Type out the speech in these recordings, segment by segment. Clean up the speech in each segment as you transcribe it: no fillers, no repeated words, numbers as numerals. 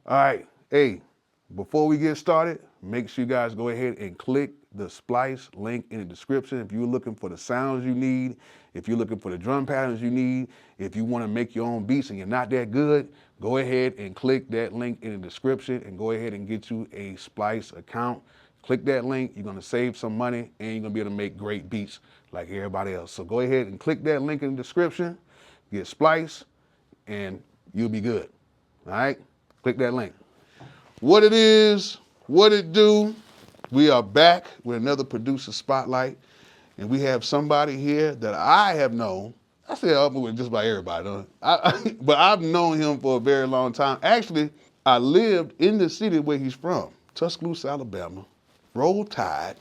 All right, hey, before we get started, make sure you guys go ahead and click the Splice link in the description if you're looking for the sounds you need, if you're looking for the drum patterns you need, if you want to make your own beats and you're not that good, go ahead and click that link in the description and go ahead and get you a Splice account. Click that link, you're gonna save some money and you're gonna be able to make great beats like everybody else. So go ahead and click that link in the description, get Splice, and you'll be good, all right? Click that link. What it is, what it do, we are back with another producer spotlight, and we have somebody here that I have known. I say up with just about everybody, but I've known him for a very long time. Actually, I lived in the city where he's from, Tuscaloosa, Alabama. Roll Tide.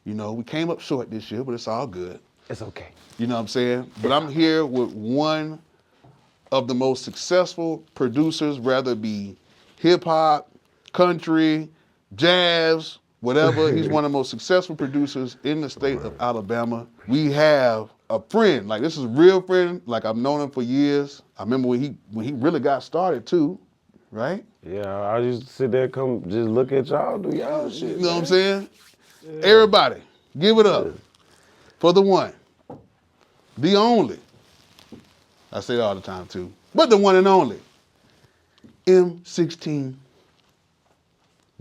You know, we came up short this year, but it's all good. It's okay. You know what I'm saying? But I'm here with one of the most successful producers, whether it be hip hop, country, jazz, whatever. He's one of the most successful producers in the state of Alabama. We have a friend, like this is a real friend, like I've known him for years. I remember when he really got started too, right? Yeah, I used to sit there, come just look at y'all, do y'all shit. You know what I'm saying? Yeah. Everybody, give it up for the one, the only. I say it all the time too, but the one and only, M16.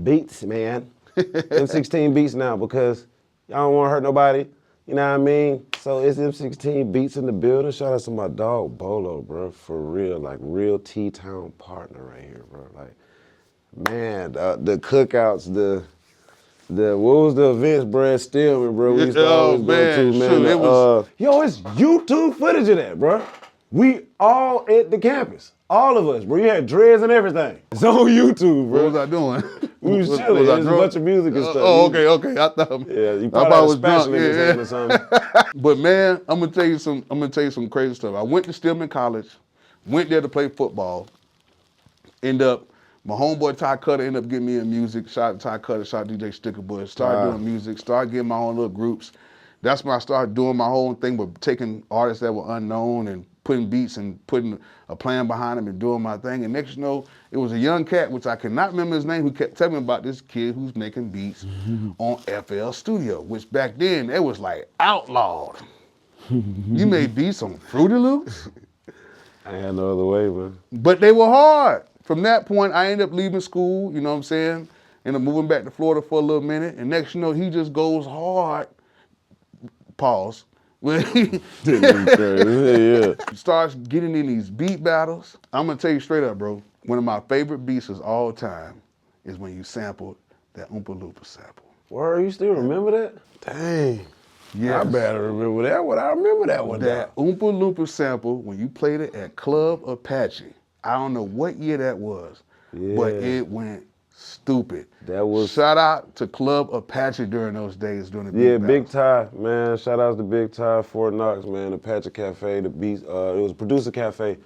Beats, man. M16 beats now because y'all don't want to hurt nobody. You know what I mean? So it's M16 beats in the building. Shout out to my dog Bolo, bro. For real, like real T-Town partner right here, bro. Like, man, the cookouts, the what was the events, Brad Stillman, bro? We used to always go to, man. Sure, yo, it's YouTube footage of that, bro. We all at the campus. All of us, bro. You had dreads and everything. It's on YouTube, bro. What was I doing? We was chilling. There's a bunch of music and stuff. Oh, okay. I thought. Yeah, you probably was drunk. Yeah. Or something. But man, I'm gonna tell you some crazy stuff. I went to Stillman College, went there to play football. My homeboy Ty Cutter ended up getting me in music. Shout out to Ty Cutter, shout out to DJ Stickerbush. Started doing music, started getting my own little groups. That's when I started doing my whole thing with taking artists that were unknown and putting beats and putting a plan behind them and doing my thing. And next you know, it was a young cat, which I cannot remember his name, who kept telling me about this kid who's making beats on FL Studio, which back then, it was like outlawed. You made beats on Fruity Loops? I had no other way, man. But they were hard. From that point, I ended up leaving school, you know what I'm saying? Ended up moving back to Florida for a little minute. And next you know, he just goes hard, pause, when he starts getting in these beat battles. I'm gonna tell you straight up, bro, one of my favorite beats of all time is when you sampled that Oompa Loompa sample. Word, you still remember that? Dang. Yeah, I better remember that one. I remember that one. That Oompa Loompa sample, when you played it at Club Apache, I don't know what year that was, but it went stupid. That was. Shout out to Club Apache during those days doing the beat battles. Big Ty, man. Shout out to Big Ty, Fort Knox, man. Apache Cafe, the beats. It was Producer Cafe,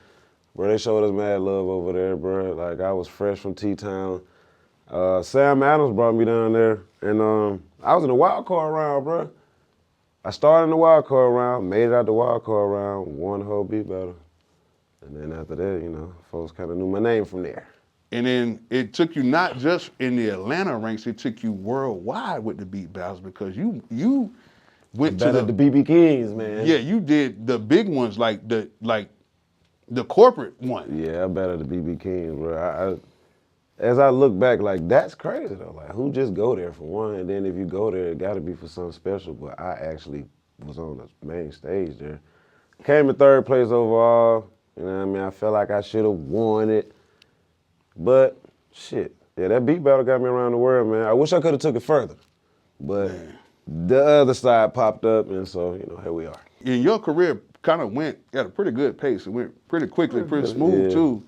bro. They showed us mad love over there, bro. Like I was fresh from T-Town. Sam Adams brought me down there, and I was in the wild card round, bro. I started in the wild card round, made it out the wild card round, won the whole beat battle. And then after that, you know, folks kind of knew my name from there. And then it took you not just in the Atlanta ranks, it took you worldwide with the beat battles because you went to the BB Kings, man. Yeah, you did the big ones like the corporate one. Yeah, I battled the BB Kings, bro. As I look back, like that's crazy though. Like who just go there for one, and then if you go there, it got to be for something special. But I actually was on the main stage there. Came in third place overall. You know what I mean? I felt like I should have won it. But, shit, yeah, that beat battle got me around the world, man. I wish I could have took it further. But the other side popped up, and so, you know, here we are. And your career kind of went at a pretty good pace. It went pretty quickly, pretty smooth, too.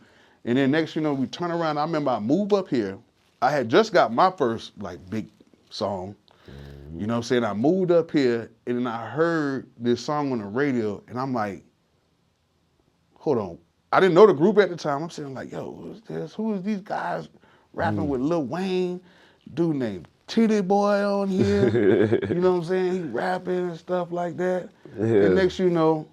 And then next, you know, we turn around. I remember I moved up here. I had just got my first, like, big song. You know what I'm saying? I moved up here, and then I heard this song on the radio, and I'm like, hold on. I didn't know the group at the time. I'm saying like, yo, who's this? Who is these guys rapping with Lil Wayne? Dude named Titty Boy on here. You know what I'm saying? He rapping and stuff like that. And next you know,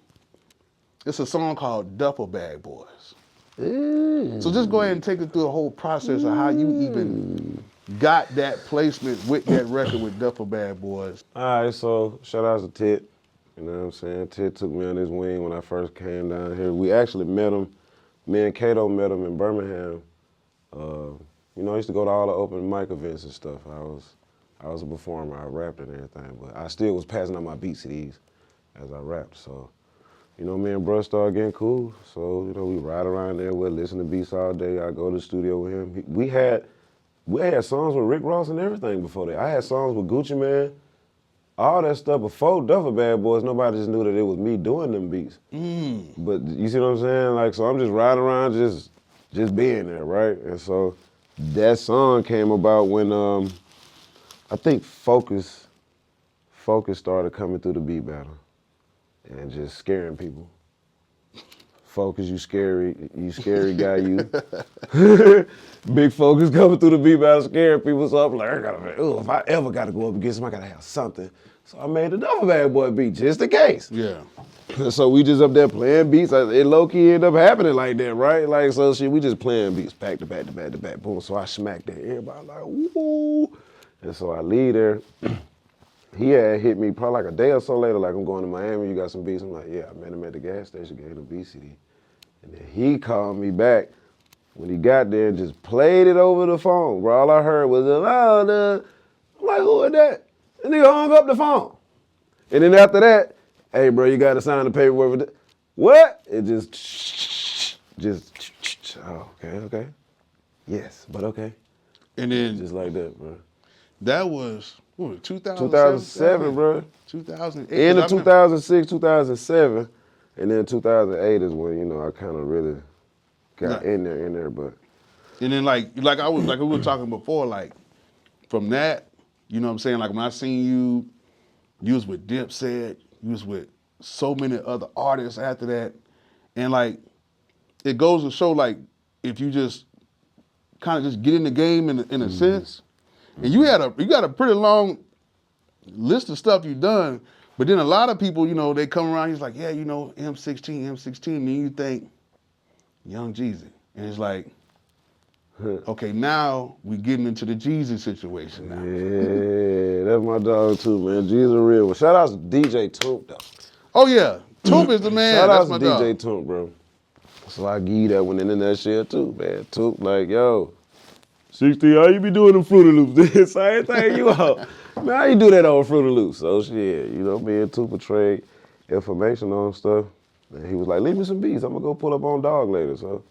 it's a song called Duffle Bag Boys. So just go ahead and take us through the whole process of how you even got that placement with that record with Duffle Bad Boys. All right, so shout out to Tit. You know what I'm saying? Tit took me on his wing when I first came down here. We actually met him. Me and Kato met him in Birmingham. You know, I used to go to all the open mic events and stuff. I was a performer. I rapped and everything, but I still was passing out my beat CDs as I rapped. So, you know, me and bro started getting cool. So, you know, we ride around there. We'd listen to beats all day. I go to the studio with him. We had songs with Rick Ross and everything before that. I had songs with Gucci Mane. All that stuff before Duffle Bad Boys, nobody just knew that it was me doing them beats. But you see what I'm saying? Like, so I'm just riding around just being there, right? And so that song came about when I think Focus started coming through the beat battle and just scaring people. Focus, you scary guy, you. Big Focus coming through the beat battle, scaring people. So I'm like, if I ever got to go up against him, I got to have something. So I made the Duffle Bad Boy beat just in case. Yeah. So we just up there playing beats. It low-key ended up happening like that, right? Like, so shit, we just playing beats back to back to back to back. Boom. So I smacked that. Everybody like, woo. And so I leave there. He had hit me probably like a day or so later, like, I'm going to Miami, you got some beats? I'm like, yeah, I met him at the gas station, gave him a beat CD. And then he called me back when he got there and just played it over the phone, bro. All I heard was, I'm like, who is that? And he hung up the phone. And then after that, hey, bro, you got to sign the paperwork with it. What? It just, oh, okay. Yes, but okay. And then just like that, bro. That was, what was it, 2007, bro. 2008. End of 2006, 2007. And then 2008 is when, you know, I kind of really got in there, but. And then like we were talking before, like from that, you know what I'm saying? Like when I seen you was with Dipset, you was with so many other artists after that. And like, it goes to show like, if you just kind of just get in the game in a sense, and you got a pretty long list of stuff you've done, but then a lot of people, you know, they come around, he's like, yeah, you know, M16, and then you think, Young Jeezy. And it's like, okay, now we getting into the Jeezy situation now. Yeah, that's my dog too, man. Jeezy real. Well, shout out to DJ Toomp though. Oh yeah, Toomp is the man. Shout That's out my to dog. DJ Toomp, bro. So I give you that one in that shit too, man. Toomp like, yo, 60, how you be doing them Fruity Loops? Same thing you out. Man, how you do that on Fruity Loops? So shit, you know, me and Toomp trade information on stuff. And he was like, leave me some beats. I'm gonna go pull up on Dog later. So,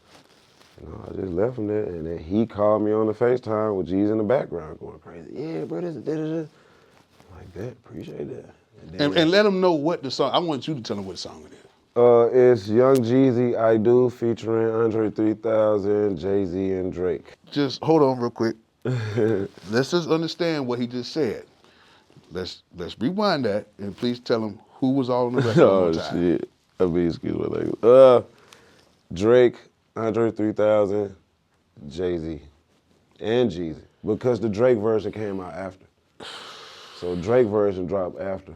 you know, I just left him there. And then he called me on the FaceTime with G's in the background going crazy. Yeah, bro, this. Like that, appreciate that. And let them know what the song, I want you to tell them what song it is. It's Young Jeezy, I Do, featuring Andre 3000, Jay-Z, and Drake. Just hold on real quick. Let's just understand what he just said. Let's rewind that and please tell them who was all on the record one more time. Shit. I mean, excuse my language. Drake, Andre 3000, Jay-Z, and Jeezy. Because the Drake version came out after. So Drake version dropped after.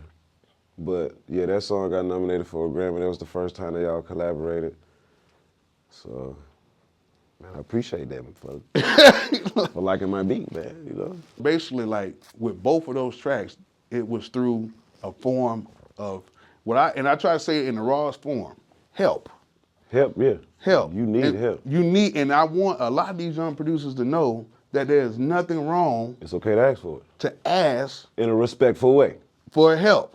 But yeah, that song got nominated for a Grammy. That was the first time they all collaborated. So, man, I appreciate that, folks. For liking my beat, man, you know? Basically, like, with both of those tracks, it was through a form of and I try to say it in the rawest form, help. Help, yeah. Help. You need help. And I want a lot of these young producers to know that there's nothing wrong. It's okay to ask for it. To ask. In a respectful way. For help.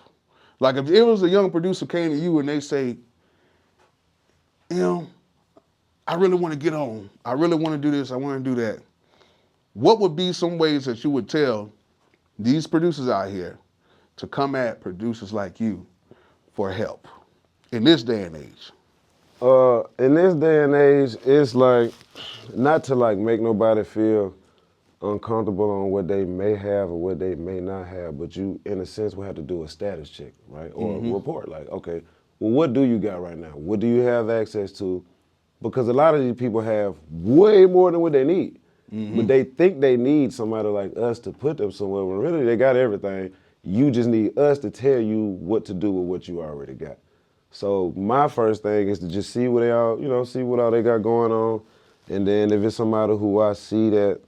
Like if it was a young producer came to you and they say, you know, I really want to get on. I really want to do this. I want to do that. What would be some ways that you would tell these producers out here to come at producers like you for help in this day and age? In this day and age, it's like, not to like make nobody feel uncomfortable on what they may have or what they may not have, but you, in a sense, will have to do a status check, right? Or a report, like, okay, well, what do you got right now? What do you have access to? Because a lot of these people have way more than what they need. But they think they need somebody like us to put them somewhere, when really they got everything. You just need us to tell you what to do with what you already got. So my first thing is to just see what they all, see what all they got going on. And then if it's somebody who I see that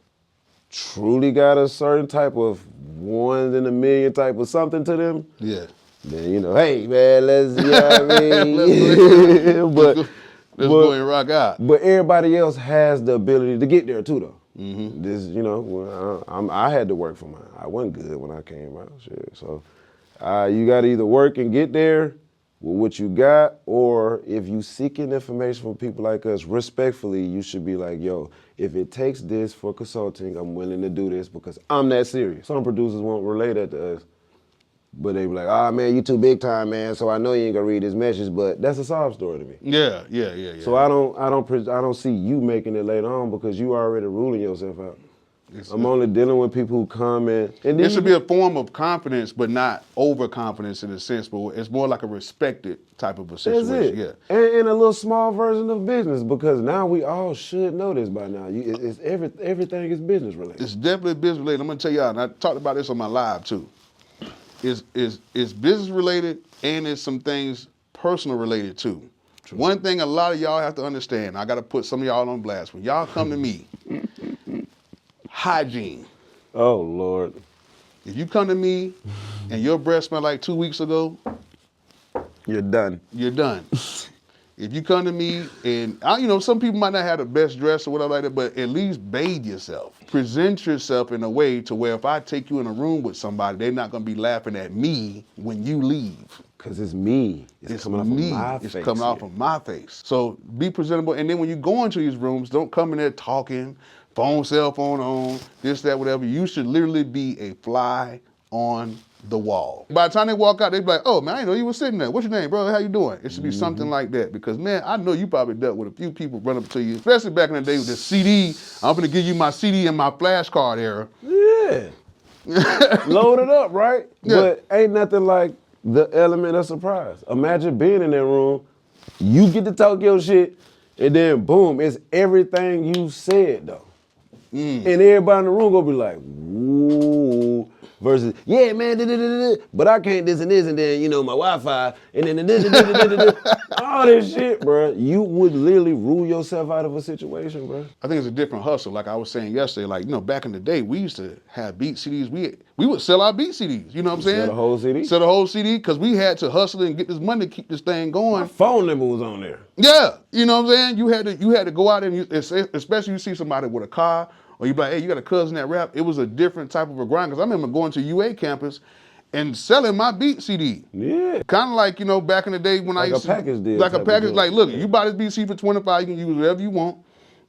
truly got a certain type of one in a million type of something to them, Yeah. then, hey man, let's, you know what I mean? Let's go and rock out. But everybody else has the ability to get there too, though. This, I had to work for mine. I wasn't good when I came out, shit. So you got to either work and get there with what you got, or if you seeking information from people like us, respectfully, you should be like, yo, if it takes this for consulting, I'm willing to do this because I'm that serious. Some producers won't relay that to us. But they be like, oh man, you too big time, man. So I know you ain't gonna read this message, but that's a sob story to me. Yeah. So I don't see you making it later on because you already ruling yourself out. I'm only dealing with people who come in. And it should be a form of confidence, but not overconfidence in a sense. But it's more like a respected type of a situation. That's it. Yeah. And a little small version of business because now we all should know this by now. Everything is business related. It's definitely business related. I'm gonna tell y'all, and I talked about this on my live too. It's business related and it's some things personal related too. True. One thing a lot of y'all have to understand, I gotta put some of y'all on blast. When y'all come to me, hygiene. Oh Lord. If you come to me and your breath smell like 2 weeks ago, you're done. You're done. If you come to me and, some people might not have the best dress or whatever like that, but at least bathe yourself. Present yourself in a way to where if I take you in a room with somebody, they're not gonna be laughing at me when you leave. Cause it's me. It's coming off of my face. It's coming off of my face. So be presentable, and then when you go into these rooms, don't come in there talking, cell phone on, this, that, whatever. You should literally be a fly on the wall. By the time they walk out, they be like, oh man, I didn't know you were sitting there. What's your name, brother? How you doing? It should be something like that because man, I know you probably dealt with a few people run up to you, especially back in the day with the CD. I'm gonna give you my CD and my flash card era. Yeah. Load it up, right? Yeah. But ain't nothing like the element of surprise. Imagine being in that room, you get to talk your shit, and then boom, it's everything you said though. And everybody in the room gonna be like, woo, versus, yeah, man, but I can't this and this, and then, my Wi-Fi, and then this, all this shit, bro. You would literally rule yourself out of a situation, bro. I think it's a different hustle. Like I was saying yesterday, back in the day, we used to have beat CDs. We would sell our beat CDs, you know what I'm saying? Sell the whole CD? Sell the whole CD, because we had to hustle and get this money to keep this thing going. My phone number was on there. Yeah, you know what I'm saying? You had to go out and, especially you see somebody with a car, or you be like, hey, you got a cousin that rap. It was a different type of a grind, because I remember going to UA campus and selling my beat CD. Yeah. Kind of like, back in the day when I used to. Like a package deal. Like a package, like, look, you buy this beat CD for $25, you can use whatever you want.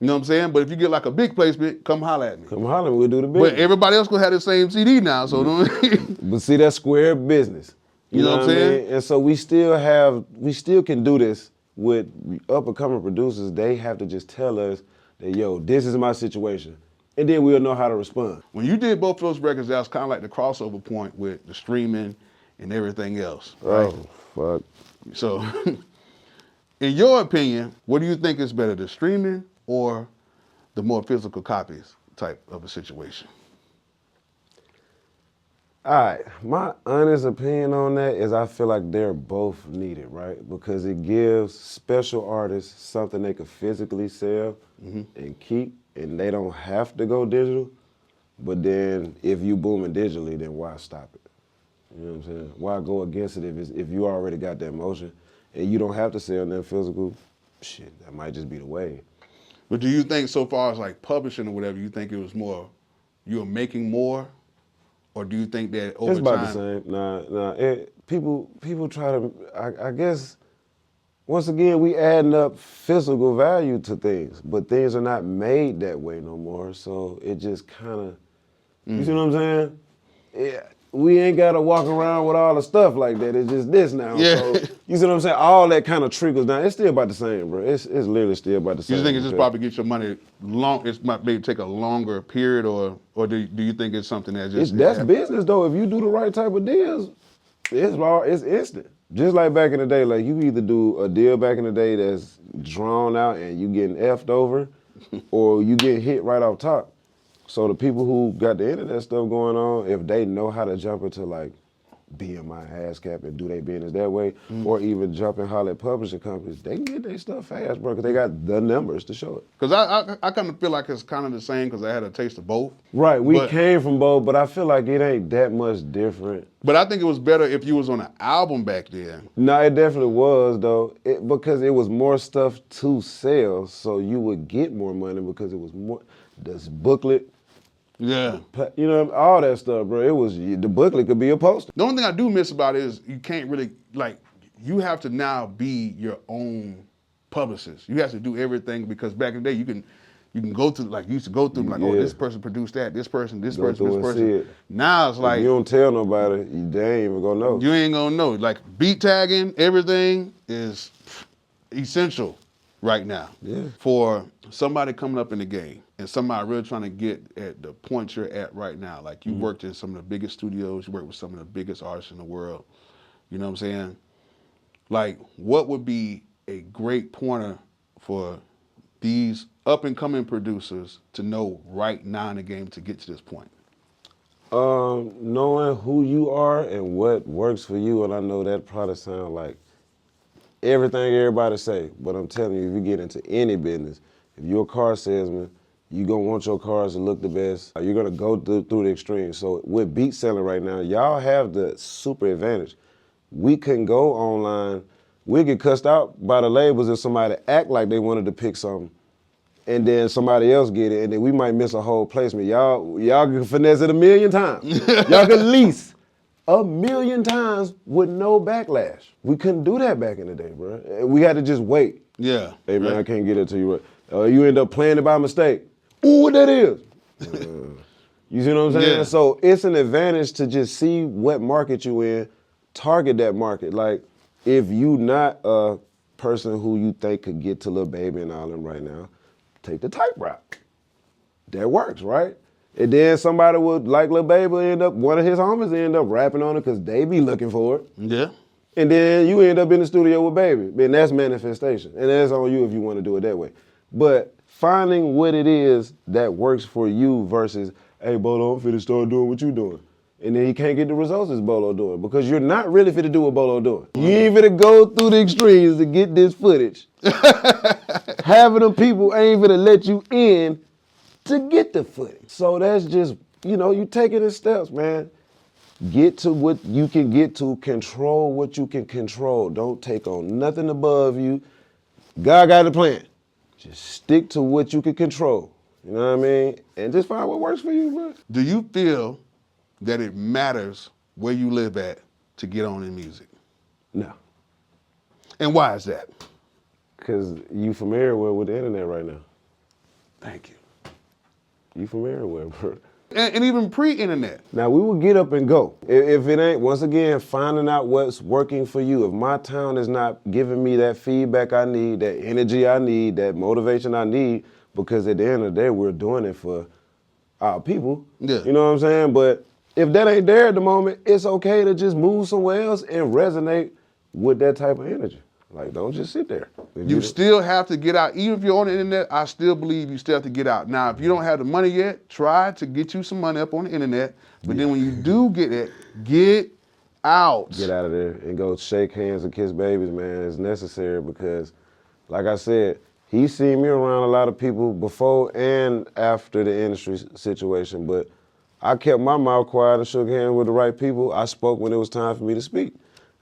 You know what I'm saying? But if you get like a big placement, come holler at me. Come holler, we'll do the big. But everybody else gonna have the same CD now, so don't. But see, that's square business. You know what I'm saying? And so we still can do this with up and coming producers. They have to just tell us that, yo, this is my situation. And then we'll know how to respond. When you did both of those records, that was kind of like the crossover point with the streaming and everything else. Right? Oh, fuck. So, in your opinion, what do you think is better, the streaming or the more physical copies type of a situation? All right, my honest opinion on that is I feel like they're both needed, right? Because it gives special artists something they could physically sell and keep, and they don't have to go digital. But then if you booming digitally, then why stop it? You know what I'm saying? Why go against it if you already got that motion and you don't have to sell that physical? Shit, that might just be the way. But do you think so far as like publishing or whatever, you think it was more, you were making more? Or do you think that over time? It's about the same. People try to, I guess, once again, we adding up physical value to things, but things are not made that way no more. So it just kind of, you see what I'm saying? Yeah, we ain't got to walk around with all the stuff like that. It's just this now. Yeah. So, you see what I'm saying? All that kind of trickles down. It's still about the same, bro. It's literally still about the same. You think it's just probably get your money long? It might maybe take a longer period, or do you think it's something that just that's business though. If you do the right type of deals, it's instant. Just like back in the day, like you either do a deal back in the day that's drawn out and you getting effed over, or you get hit right off top. So the people who got the internet stuff going on, if they know how to jump into like be in my ass cap and do their business that way, or even jump and holler at publishing companies, they can get their stuff fast, bro, because they got the numbers to show it. Because I kind of feel like it's kind of the same because I had a taste of both. Right, we came from both, but I feel like it ain't that much different. But I think it was better if you was on an album back then. No, it definitely was, though, because it was more stuff to sell, so you would get more money because it was more, this booklet, Yeah. you know, all that stuff, bro. It was, the booklet could be a poster. The only thing I do miss about it is you can't really, like, you have to now be your own publicist. You have to do everything because back in the day you can go through, like you used to go through like, oh, this person produced that, this person, this Go person, through this and see person. it. Now it's like, If you don't tell nobody, they ain't even gonna know. you ain't gonna know. Like beat tagging, everything is essential right now. Yeah. For somebody coming up in the game and somebody really trying to get at the point you're at right now. Like you worked in some of the biggest studios, you worked with some of the biggest artists in the world. You know what I'm saying? Like, what would be a great pointer for these up and coming producers to know right now in the game to get to this point? Knowing who you are and what works for you, and I know that probably sounds like everything everybody say, but I'm telling you, if you get into any business, if you're a car salesman, you're gonna want your cars to look the best. You're gonna go through the extremes. So with beat selling right now, y'all have the super advantage. We can go online, we get cussed out by the labels if somebody act like they wanted to pick something, and then somebody else get it, and then we might miss a whole placement. Y'all can finesse it 1,000,000 times. Y'all can lease 1,000,000 times with no backlash. We couldn't do that back in the day, bro. We had to just wait. Yeah. Hey, man, I can't get it to you. You end up playing it by mistake. Ooh, what that is? You see what I'm saying? Yeah. So it's an advantage to just see what market you in, target that market. Like, if you not a person who you think could get to Lil Baby and all them right now, take the type route. That works, right? And then somebody would, like Lil Baby, one of his homies end up rapping on it because they be looking for it. Yeah. And then you end up in the studio with Baby. And that's manifestation. And that's on you if you want to do it that way. But finding what it is that works for you versus, hey, Bolo, I'm finna start doing what you doing. And then he can't get the results as Bolo doing because you're not really fit to do what Bolo doing. You ain't finna go through the extremes to get this footage. Having them people ain't finna let you in to get the footage. So that's just, you take it in steps, man. Get to what you can get to, control what you can control. Don't take on nothing above you. God got a plan. Just stick to what you can control. You know what I mean? And just find what works for you, bro. Do you feel that it matters where you live at to get on in music? No. And why is that? Because you from everywhere with the internet right now. Thank you. You from everywhere, bro. And even pre-internet. Now, we will get up and go. If it ain't, once again, finding out what's working for you. If my town is not giving me that feedback I need, that energy I need, that motivation I need, because at the end of the day, we're doing it for our people. Yeah. You know what I'm saying? But if that ain't there at the moment, it's okay to just move somewhere else and resonate with that type of energy. Like, don't just sit there. You still have to get out. Even if you're on the internet, I still believe you still have to get out. Now, if you don't have the money yet, try to get you some money up on the internet. But then when you do get it, get out. Get out of there and go shake hands and kiss babies, man. It's necessary because, like I said, he's seen me around a lot of people before and after the industry situation, but I kept my mouth quiet and shook hands with the right people. I spoke when it was time for me to speak.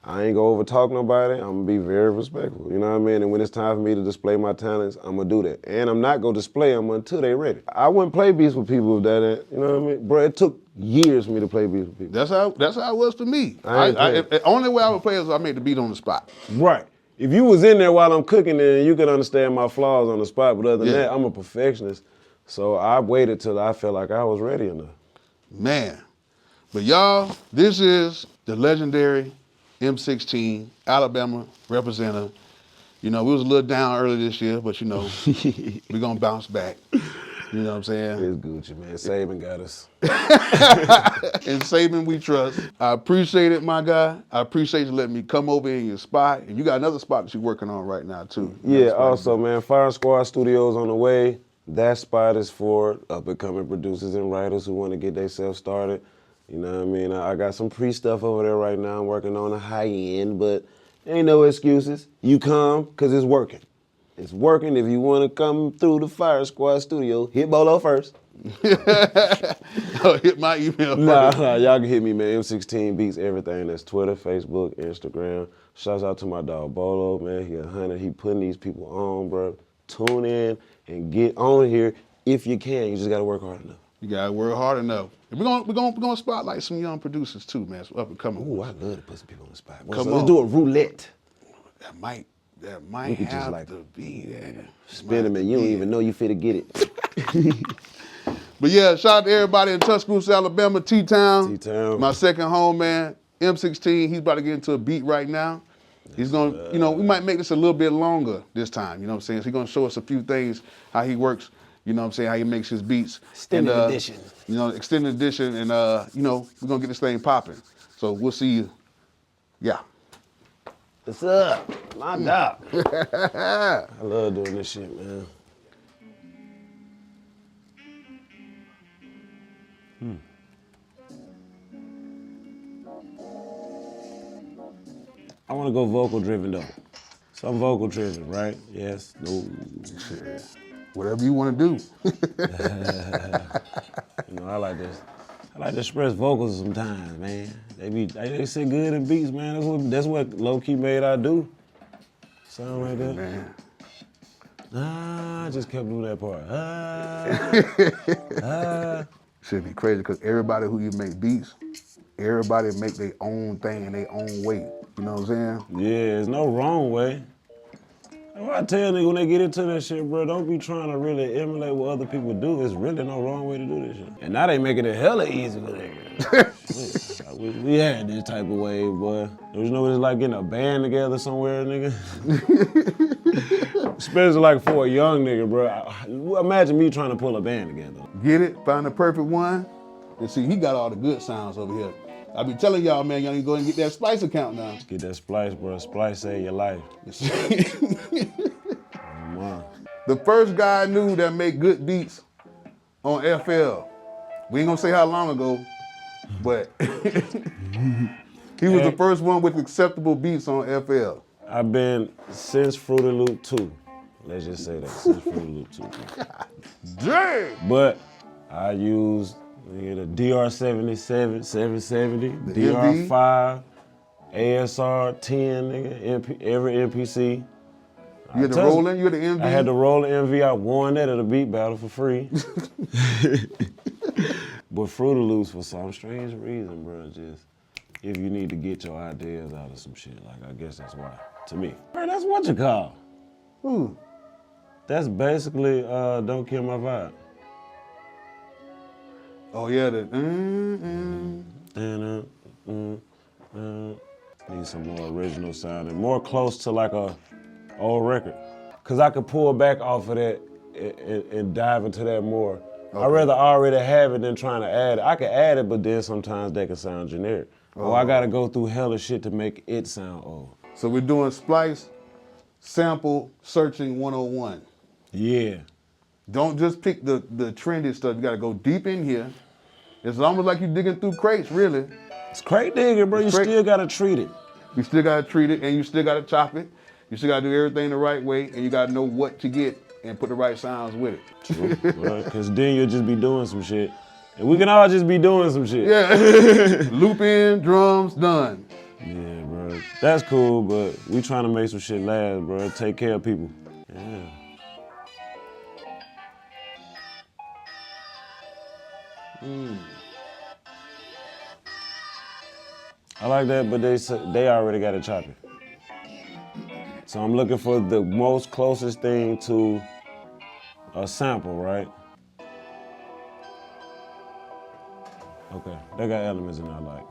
I ain't gonna over talk nobody. I'm gonna be very respectful, you know what I mean? And when it's time for me to display my talents, I'm gonna do that. And I'm not gonna display them until they ready. I wouldn't play beats with people if that ain't, you know what I mean? Bro, it took years for me to play beats with people. That's how it was for me. The only way I would play is if I made the beat on the spot. Right. If you was in there while I'm cooking, then you could understand my flaws on the spot. But other than that, I'm a perfectionist. So I waited till I felt like I was ready enough. Man. But y'all, this is the legendary M16, Alabama representative. You know, we was a little down early this year, but you know, we're gonna bounce back. You know what I'm saying? It's Gucci, man. Saban got us. In Saban we trust. I appreciate it, my guy. I appreciate you letting me come over in your spot. And you got another spot that you're working on right now, too. Yeah, also, man, Fire Squad Studios on the way. That spot is for up-and-coming producers and writers who want to get themselves started. You know what I mean? I got some pre-stuff over there right now. I'm working on the high end, but ain't no excuses. You come, because it's working. It's working. If you want to come through the Fire Squad studio, hit Bolo first. Hit my email first. Nah, y'all can hit me, man. M16 Beats everything. That's Twitter, Facebook, Instagram. Shouts out to my dog Bolo, man. He 100. He putting these people on, bro. Tune in and get on here if you can. You just got to work hard enough. You gotta work hard enough. And we're gonna spotlight some young producers too, man. Some up and coming. Ooh, I love to put some people on the spot. Come Let's on. do a roulette. That might could have just like to be there. Spin them and you don't even know you finna get it. But yeah, shout out to everybody in Tuscaloosa, Alabama, T-Town. T-Town. My second home, man. M16, he's about to get into a beat right now. He's gonna, we might make this a little bit longer this time, you know what I'm saying? So he's gonna show us a few things, how he works, you know what I'm saying, how he makes his beats. Extended edition. Extended edition, and we're gonna get this thing popping. So we'll see you. Yeah. What's up? My dog. I love doing this shit, man. I want to go vocal driven though. So I'm vocal driven, right? Yes, no. Shit. Whatever you want to do. I like this. I like to express vocals sometimes, man. They sit good in beats, man. That's what low key made I do. Sound like that. Man. I just kept doing that part. Should be crazy because everybody who you make beats, everybody make their own thing in their own way. You know what I'm saying? Yeah, there's no wrong way. I tell niggas when they get into that shit, bro, don't be trying to really emulate what other people do. There's really no wrong way to do this shit. And now they making it hella easy for niggas. I wish we had this type of wave, boy. Don't you know what it's like getting a band together somewhere, nigga? Especially like for a young nigga, bro. Imagine me trying to pull a band together. Get it, find the perfect one, and see, he got all the good sounds over here. I be telling y'all, man, y'all need to go and get that Splice account now. Get that Splice, bro. Splice save your life. Wow. The first guy I knew that made good beats on FL, we ain't gonna say how long ago, but he was the first one with acceptable beats on FL. I've been since Fruity Loop 2. Let's just say that, since Fruity Loop 2. Dang! But I used the DR77, 770, The DR5, ASR 10, nigga, every MPC. You had the Roland, you had the MV? I had the Roland MV. I won that at a beat battle for free. But Fruity Loops, for some strange reason, bro, just if you need to get your ideas out of some shit, like I guess that's why, to me. Bro, that's what you call. Who? That's basically Don't Kill My Vibe. Oh yeah, the Need some more original sound and more close to like a old record. Cause I could pull back off of that and dive into that more. Okay. I'd rather already have it than trying to add it. I can add it, but then sometimes that can sound generic. Or I gotta go through hella shit to make it sound old. So we're doing Splice Sample Searching 101. Yeah. Don't just pick the trendy stuff. You gotta go deep in here. It's almost like you're digging through crates, really. It's crate digging, bro. You still gotta treat it. You still gotta treat it, and you still gotta chop it. You still gotta do everything the right way, and you gotta know what to get and put the right sounds with it. True, because then you'll just be doing some shit. And we can all just be doing some shit. Yeah. Loop in, drums, done. Yeah, bro. That's cool, but we trying to make some shit last, bro. Take care of people. Yeah. I like that, but they already got it choppy. So I'm looking for the most closest thing to a sample, right? Okay, they got elements in I like.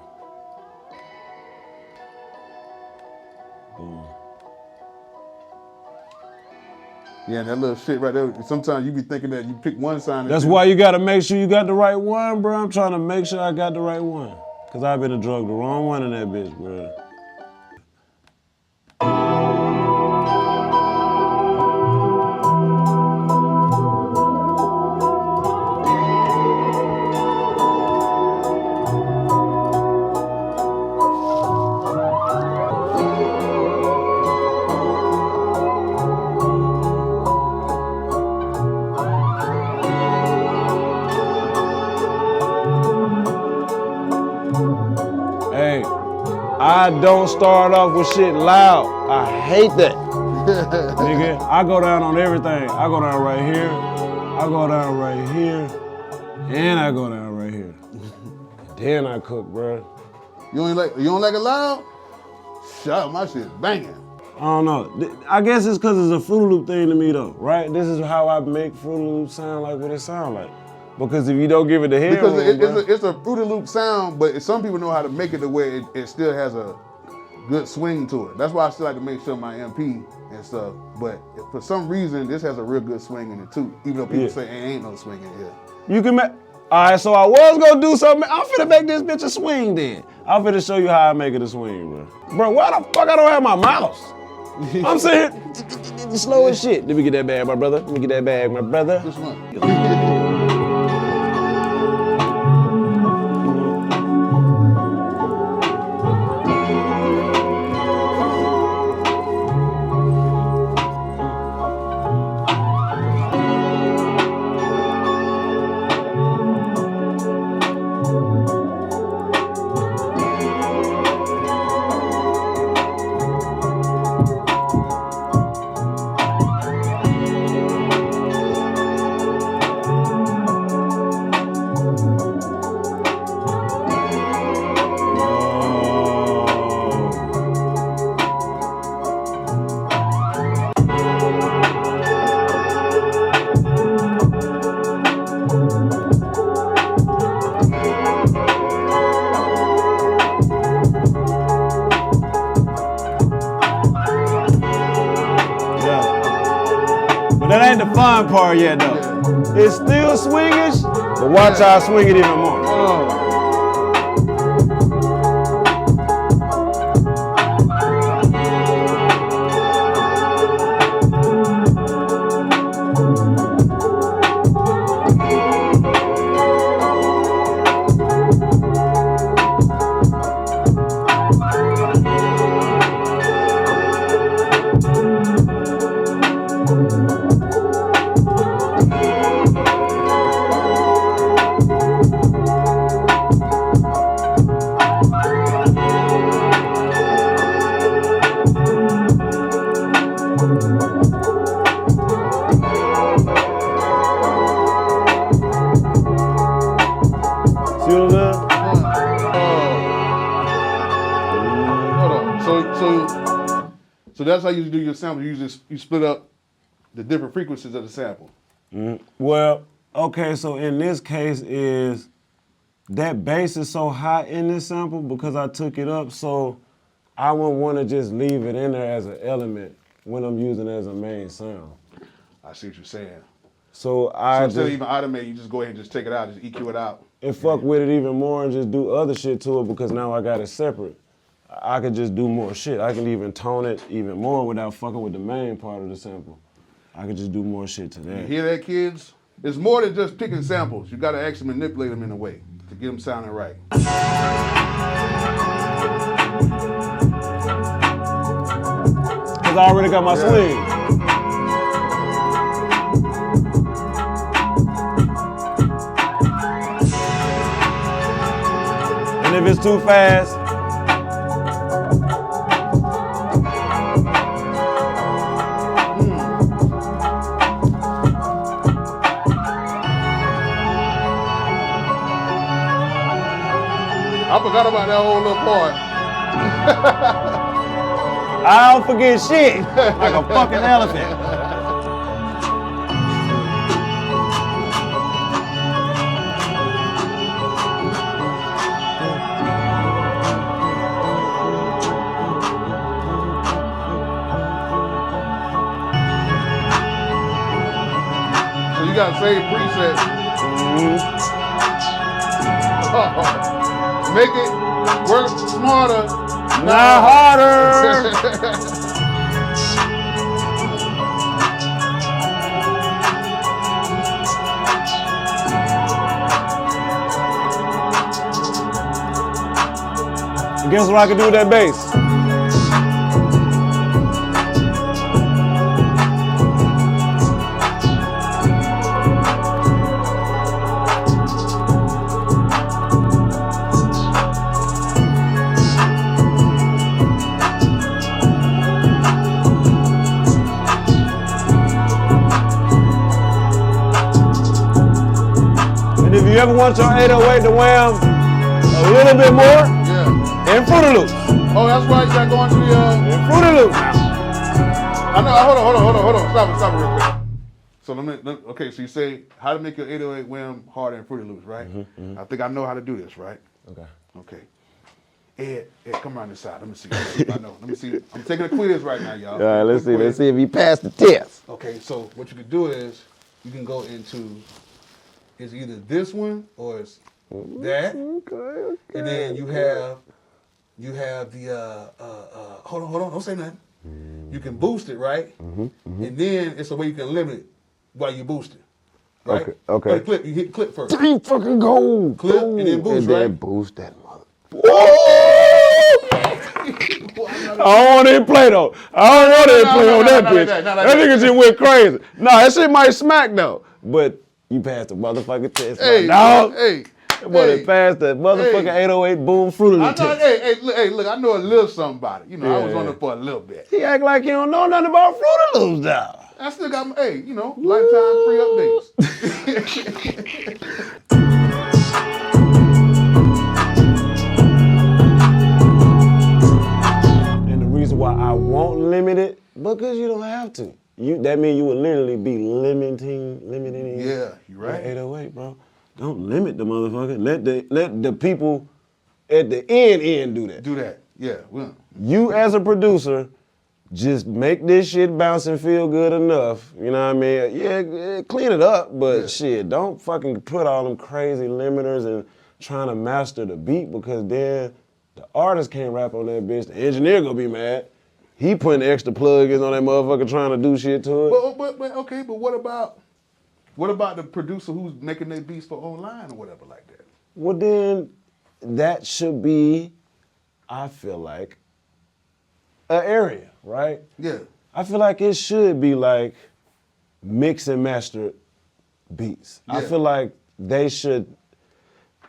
Boom. Yeah, that little shit right there. Sometimes you be thinking that you pick one sound. That's why you gotta make sure you got the right one, bro. I'm trying to make sure I got the right one. Cause I've been drugged the wrong one in that bitch, bro. I don't start off with shit loud. I hate that. Nigga, I go down on everything. I go down right here, I go down right here, and I go down right here. Then I cook, bro. You don't like it loud? Shut up, my shit banging. I don't know. I guess it's because it's a Fruit Loop thing to me though, right? This is how I make Fruit Loops sound like what it sound like. Because if you don't give it the head because it's a Fruity Loop sound, but some people know how to make it the way it still has a good swing to it. That's why I still like to make sure my MP and stuff. But for some reason, this has a real good swing in it too. Even though people say it ain't no swing in here. You can make. All right, so I was gonna do something. I'm finna make this bitch a swing then. I'm finna show you how I make it a swing, bro. Bro, why the fuck I don't have my mouse? I'm saying slow as shit. Let me get that bag, my brother. Let me get that bag, my brother. This one. But that ain't the fun part yet though. Yeah. It's still swingish, but watch how I swing it even more. Oh. So that's how you do your sample. You split up the different frequencies of the sample. Well, okay, so in this case is that bass is so high in this sample because I took it up, so I wouldn't want to just leave it in there as an element when I'm using it as a main sound. I see what you're saying. So instead of even automate, you just go ahead and just take it out, just EQ it out. And fuck with it even more and just do other shit to it because now I got it separate. I could just do more shit. I can even tone it even more without fucking with the main part of the sample. I could just do more shit to that. You hear that, kids? It's more than just picking samples. You gotta actually manipulate them in a way to get them sounding right. Cause I already got my swing. And if it's too fast, I forgot about that whole little part. I don't forget shit. Like a fucking elephant. So you got save presets. Make it work smarter, not harder. Guess what I can do with that bass? you ever want your 808 to wham a little bit more? Yeah. In Fruity Loops. Oh, that's right. You got going to the In Fruity Loops. I know. Hold on. Stop it real quick. So okay. So you say how to make your 808 wham harder in Fruity Loops, right? I think I know how to do this, right? Okay. Ed, come around this side. Let me see. I know. Let me see. I'm taking a quiz right now, y'all. All right, let's see. Let's see if he passed the test. Okay, so what you can do is you can go into it's either this one or it's that. Okay. And then you have the hold on, don't say nothing. You can boost it, right? And then it's a way you can limit it while you boost it. Right? Okay. Clip, you hit clip first. Three fucking gold. Clip and then boost, and right? then boost that mother. Whoa! I don't want to play though. I don't want to play on that bitch. That nigga just went crazy. Nah, that shit might smack though. But you passed the motherfucking test, hey, dog. Hey. Boy, passed the motherfucking 808 boom Fruity Loops test. Hey, look, I know a little something about it. You know, I was on it for a little bit. He act like he don't know nothing about Fruity Loops though. I still got my, lifetime free updates. Why I won't limit it? Because you don't have to. That means you would literally be limiting. Yeah, you right. 808, bro. Don't limit the motherfucker. Let the people at the end do that. Do that. Yeah. Well. You as a producer, just make this shit bounce and feel good enough. You know what I mean? Yeah, clean it up, but shit, don't fucking put all them crazy limiters and trying to master the beat because then the artist can't rap on that bitch. The engineer gonna be mad. He putting extra plugins on that motherfucker trying to do shit to it. But what about the producer who's making their beats for online or whatever like that? Well then, that should be, I feel like, an area, right? Yeah. I feel like it should be like mix and master beats. Yeah. I feel like they should.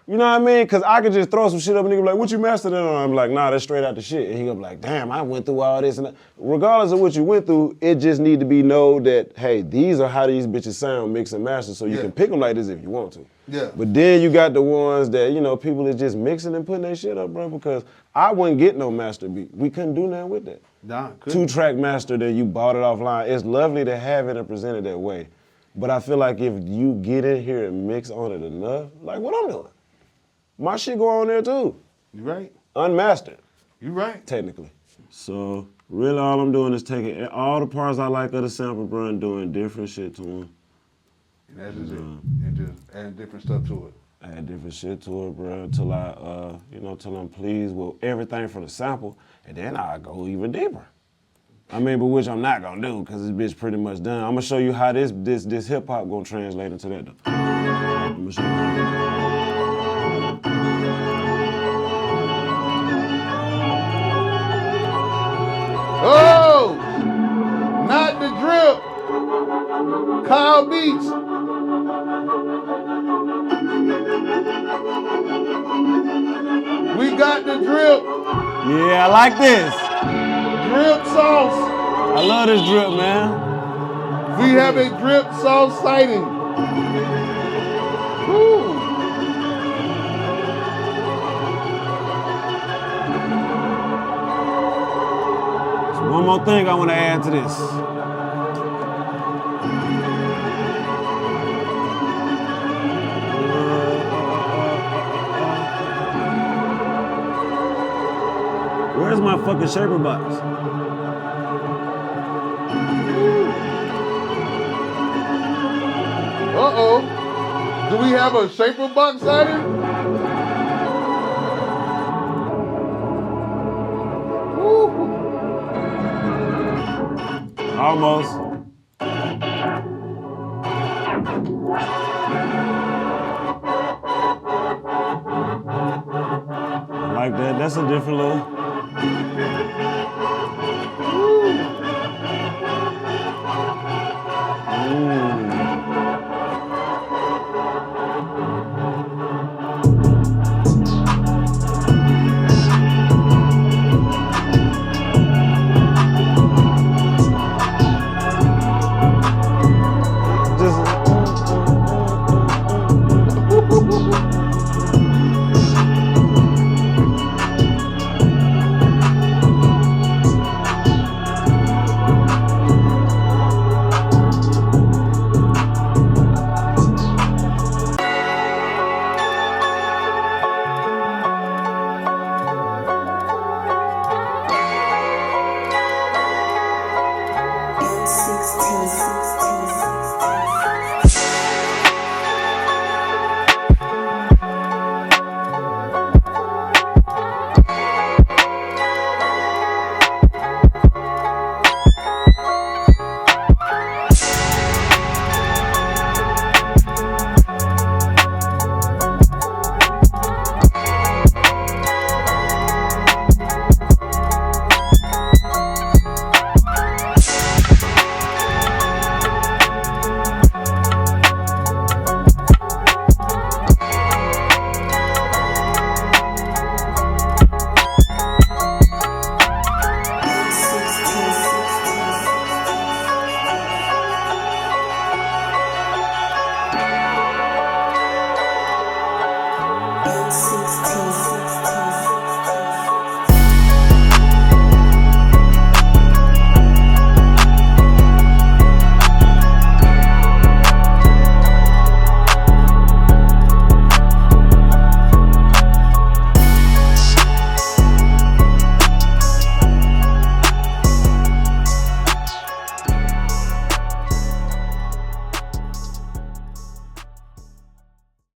You know what I mean? Because I could just throw some shit up and nigga be like, what you mastered it on? I'm like, nah, that's straight out the shit. And he gonna be like, damn, I went through all this and that. Regardless of what you went through, it just need to be know that, hey, these are how these bitches sound, mix and master, so you can pick them like this if you want to. Yeah. But then you got the ones that, people is just mixing and putting their shit up, bro, because I wouldn't get no master beat. We couldn't do nothing with that. Nah, couldn't. 2-track master that you bought it offline. It's lovely to have it and present it that way. But I feel like if you get in here and mix on it enough, like what I'm doing. My shit go on there too. You right. Unmastered. You right. Technically. So really all I'm doing is taking all the parts I like of the sample, bro, and doing different shit to them. And that's just it. And just adding different stuff to it. Add different shit to it, bro, until till I'm pleased with everything from the sample, and then I go even deeper. I mean, but which I'm not gonna do, cause this bitch pretty much done. I'm gonna show you how this hip hop gonna translate into that though. I'm gonna show you. Oh, not the drip. Kyle Beats. We got the drip. Yeah, I like this. Drip sauce. I love this drip, man. We have a drip sauce sighting. Woo. One more thing I want to add to this. Where's my fucking shaper box? Uh-oh. Do we have a shaper box sighting? Almost. Like that. That's a different little.